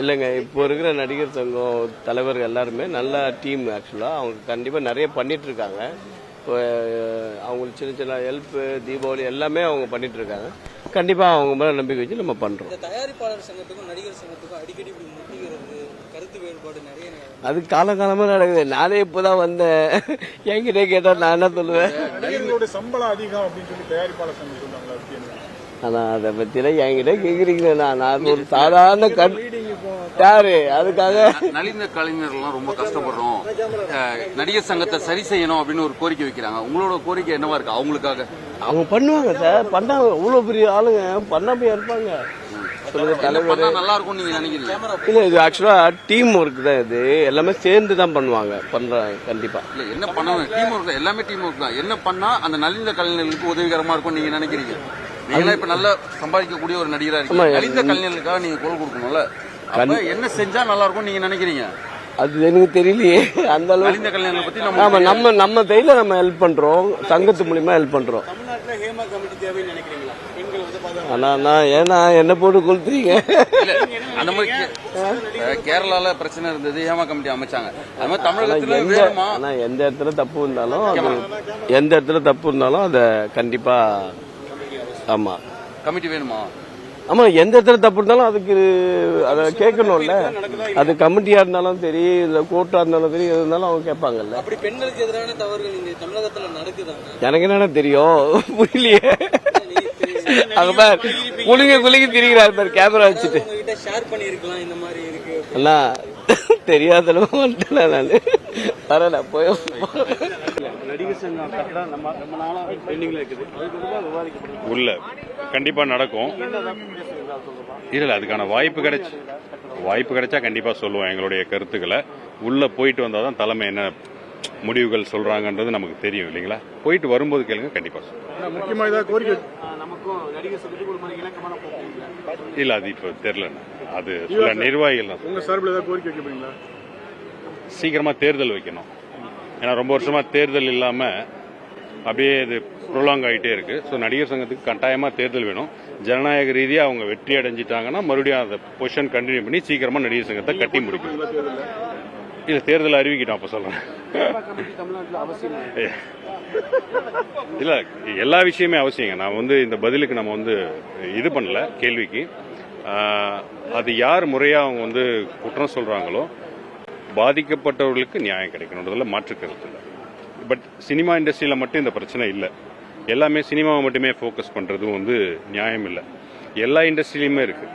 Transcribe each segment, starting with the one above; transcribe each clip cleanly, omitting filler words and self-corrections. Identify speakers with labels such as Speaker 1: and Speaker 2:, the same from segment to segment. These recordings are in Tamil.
Speaker 1: இல்லைங்க, இப்போ இருக்கிற நடிகர் சங்கம் தலைவர்கள் எல்லாருமே நல்ல டீம். ஆக்சுவலாக அவங்க கண்டிப்பாக நிறைய பண்ணிட்டு இருக்காங்க. இப்போ அவங்களுக்கு சின்ன சின்ன ஹெல்ப்பு, தீபாவளி எல்லாமே அவங்க பண்ணிட்டு இருக்காங்க. கண்டிப்பாக அவங்க மேலே நம்பிக்கை வச்சு நம்ம பண்ணுறோம்.
Speaker 2: தயாரிப்பாளர் சங்கத்துக்கும் நடிகர் சங்கத்துக்கும் அடிக்கடி முட்டிக்கிறது, கருத்து வேறுபாடு நிறைய
Speaker 1: அது காலகாலமாக நடக்குது. நானே இப்போதான் வந்தேன். என்கிட்ட கேட்டால் நான் என்ன சொல்லுவேன்?
Speaker 3: நடிகர்களுடைய சம்பளம் அதிகம் அப்படின்னு சொல்லி தயாரிப்பாளர் சங்கம் சொல்றாங்களா?
Speaker 1: ஆனால் அதை பற்றிலாம் என்கிட்ட கேட்குறீங்களா? நான் ஒரு சாதாரண யாரு அதுக்காக
Speaker 4: நலிந்த கலைஞர்கள்லாம் ரொம்ப கஷ்டப்படுறோம், நடிகர் சங்கத்தை சரி செய்யணும் அப்படின்னு ஒரு கோரிக்கை வைக்கிறாங்க. உங்களோட கோரிக்கை என்னவா இருக்கு அவங்களுக்காக?
Speaker 1: அவங்க பண்ணுவாங்க சார், பண்ணாங்க. அவ்வளோ பெரிய ஆளுங்க பண்ணாமையா இருப்பாங்க.
Speaker 4: நல்லா இருக்கும் நீங்க நினைக்கிறீங்க?
Speaker 1: இல்ல, இது ஆக்சுவலா டீம் ஒர்க் தான். இது எல்லாமே சேர்ந்து தான் பண்ணுவாங்க, பண்றாங்க. கண்டிப்பா
Speaker 4: இல்ல என்ன பண்ணணும், டீம் ஒர்க் தான், எல்லாமே டீம் ஒர்க் தான். என்ன பண்ணா அந்த நலிந்த கலைஞர்களுக்கு உதவிகரமா இருக்கும் நீங்க நினைக்கிறீங்க? நீங்களா இப்ப நல்லா சம்பாதிக்கக்கூடிய ஒரு நடிகரா இருக்கீங்க, நலிந்த கலைஞர்களுக்காக நீங்க குரல் கொடுக்கணும்ல. அப்ப என்ன செஞ்சா நல்லா இருக்கும் நீங்க நினைக்கிறீங்க?
Speaker 1: அது எனக்கு தெரியலையே அந்த அளவுக்கு.
Speaker 4: நலிந்த கலைஞர்களை பத்தி
Speaker 1: நம்ம தையில நம்ம ஹெல்ப் பண்றோம், சங்கத்து மூலியமா ஹெல்ப் பண்றோம்.
Speaker 2: தமிழ்நாட்டுல ஹேமா கமிட்டி தேவைன்னு நினைக்கிறீங்களா?
Speaker 1: ஏன்னா என்ன போட்டு கொளுத்துறீங்க?
Speaker 4: அந்த மாதிரி கேரளால பிரச்சனை இருந்தது, ஹேமா கமிட்டி அமைச்சாங்க. அது மாதிரி தமிழகத்துல வேணுமா?
Speaker 1: ஆனா எந்த இடத்துல தப்பு இருந்தாலும் அதை கண்டிப்பா ஆமா
Speaker 4: கமிட்டி வேணுமா?
Speaker 1: ஆமா, எந்த இடத்துல தப்பு இருந்தாலும் அதுக்கு அதை கேட்கணும்ல. அது கமிட்டியா இருந்தாலும் சரி, இல்ல கோர்ட்டா இருந்தாலும் சரி, எது இருந்தாலும் அவங்க கேட்பாங்கல்ல.
Speaker 2: அப்படி பெண்களுக்கு எதிரான தவறுகள் இந்த தமிழகத்துல நடக்குதாங்க?
Speaker 1: எனக்கு என்ன தெரியும், புரியலையே. அங்க பார், குளிங்க திரிகிறாரு பாரு கேமரா வச்சுட்டு.
Speaker 2: உங்ககிட்ட ஷேர் பண்ணிருக்கலாம் இந்த மாதிரி இருக்கு
Speaker 1: எல்லாம் தெரியாத வந்துட்டேன் நானு. வரல போய் நடிகர் சங்கம் கட்டடம் நம்ம ரொம்ப நாளா பெண்டிங்ல இருக்குது.
Speaker 5: உள்ள கண்டிப்பா நடக்கும். இல்ல அதுக்கான வாய்ப்பு கிடைச்சா கண்டிப்பா சொல்லுவோம் எங்களுடைய கருத்துக்களை. உள்ள போயிட்டு வந்தாதான் தலைமை என்ன முடிவுகள் சொல்றாங்கன்றது நமக்கு தெரியும் இல்லைங்களா? போயிட்டு வரும்போது கேளுங்க, கண்டிப்பா சொல்லுவோம்.
Speaker 3: முக்கியமா ஏதாவது கோரிக்கை
Speaker 5: இல்ல அது இப்ப தெரியல. அது சில நிர்வாகிகள் தான்.
Speaker 3: உங்க சார்பில் ஏதாவது கோரிக்கை வைக்கிறீங்களா?
Speaker 5: சீக்கிரமா தேர்தல் வைக்கணும். ஏன்னா ரொம்ப வருஷமா தேர்தல் இல்லாம அப்படியே இது ப்ரொலாங் ஆகிட்டே இருக்கு. ஸோ நடிகர் சங்கத்துக்கு கட்டாயமா தேர்தல் வேணும். ஜனநாயக ரீதியாக அவங்க வெற்றி அடைஞ்சிட்டாங்கன்னா மறுபடியும் அந்த பொசிஷன் கண்டினியூ பண்ணி சீக்கிரமா நடிகர் சங்கத்தை கட்டி முடிக்கும். இல்ல தேர்தல் அறிவிக்கிட்டோம் அப்ப சொல்றேன். இல்ல எல்லா விஷயமே அவசியங்க. நான் இந்த பதிலுக்கு நம்ம இது பண்ணல கேள்விக்கு. அது யார் முறையா அவங்க குற்றம் சொல்றாங்களோ பாதிக்கப்பட்டவர்களுக்கு நியாயம் கிடைக்கணுன்றதுல மாற்று கருத்து இல்லை. பட் சினிமா இண்டஸ்ட்ரியில மட்டும் இந்த பிரச்சனை இல்லை. எல்லாமே சினிமாவை மட்டுமே ஃபோக்கஸ் பண்றதும் நியாயம் இல்லை. எல்லா இண்டஸ்ட்ரியிலுமே இருக்கு.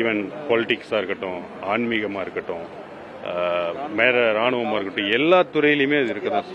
Speaker 5: ஈவன் பாலிடிக்ஸா இருக்கட்டும், ஆன்மீகமா இருக்கட்டும், மேல ராணுவமா இருக்கட்டும், எல்லா துறையிலுமே அது இருக்கதான்.